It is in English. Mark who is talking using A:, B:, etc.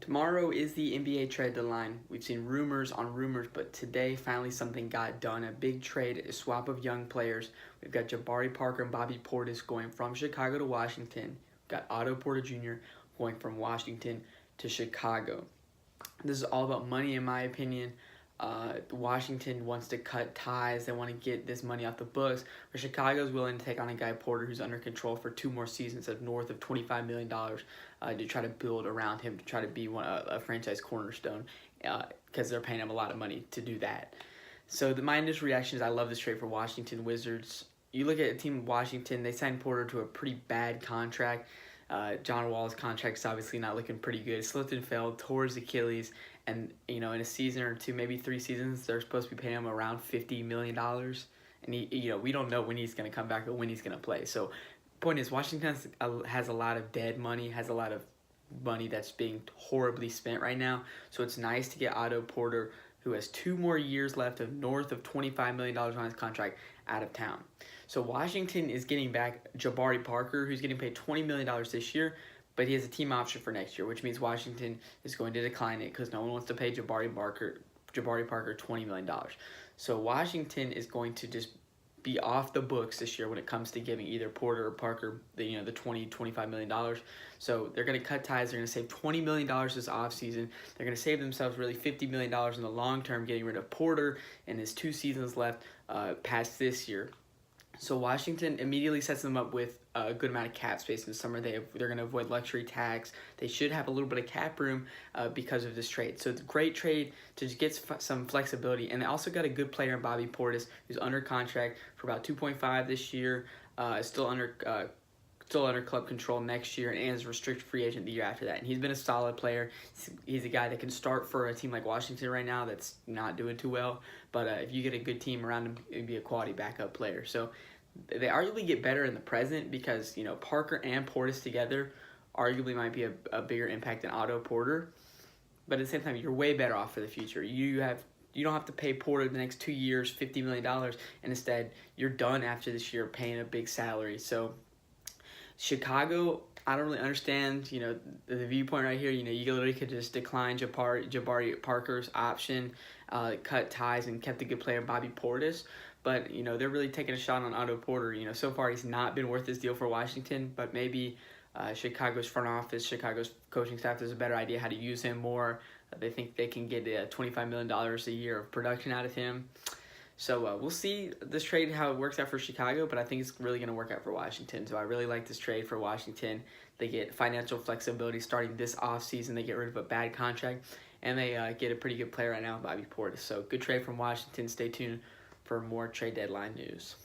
A: Tomorrow is the NBA trade deadline. We've seen rumors on rumors, but today finally something got done. A big trade, a swap of young players. We've got Jabari Parker and Bobby Portis going from Chicago to Washington. We've got Otto Porter Jr. going from Washington to Chicago. This is all about money, in my opinion. Washington wants to cut ties. They want to get this money off the books. Where Chicago is willing to take on a guy Porter who's under control for 2 more seasons of north of $25 million to try to build around him to try to be a franchise cornerstone because they're paying him a lot of money to do that. So my initial reaction is I love this trade for Washington Wizards. You look at a team Washington, they signed Porter to a pretty bad contract. John Wall's contract is obviously not looking pretty good. Slipped and fell, tore his Achilles, and in a season or two, maybe 3 seasons, they're supposed to be paying him around $50 million, and we don't know when he's going to come back or when he's going to play. So, point is, Washington has a lot of dead money, has a lot of money that's being horribly spent right now. So it's nice to get Otto Porter, who has 2 more years left of north of $25 million on his contract, out of town. So Washington is getting back Jabari Parker, who's getting paid $20 million this year, but he has a team option for next year, which means Washington is going to decline it because no one wants to pay Jabari Parker $20 million. So Washington is going to just be off the books this year when it comes to giving either Porter or Parker the $20-25 million. So they're going to cut ties. They're going to save $20 million this offseason. They're going to save themselves really $50 million in the long term, getting rid of Porter and his 2 seasons left past this year. So Washington immediately sets them up with a good amount of cap space in the summer. They're going to avoid luxury tax. They should have a little bit of cap room because of this trade. So it's a great trade to just get some flexibility. And they also got a good player in Bobby Portis, who's under contract for about 2.5 this year. Still under club control next year, and is a restricted free agent the year after that. And he's been a solid player. He's a guy that can start for a team like Washington right now that's not doing too well. But if you get a good team around him, it'd be a quality backup player. So they arguably get better in the present because Parker and Portis together arguably might be a bigger impact than Otto Porter. But at the same time, you're way better off for the future. You don't have to pay Porter the next 2 years $50 million, and instead you're done after this year paying a big salary. So Chicago, I don't really understand, the viewpoint right here. You literally could just decline Jabari Parker's option, cut ties, and kept a good player, Bobby Portis. But, they're really taking a shot on Otto Porter. So far he's not been worth this deal for Washington, but maybe Chicago's front office, Chicago's coaching staff has a better idea how to use him more. They think they can get $25 million a year of production out of him. So we'll see this trade, how it works out for Chicago, but I think it's really going to work out for Washington. So I really like this trade for Washington. They get financial flexibility starting this offseason. They get rid of a bad contract, and they get a pretty good player right now, Bobby Portis. So good trade from Washington. Stay tuned for more trade deadline news.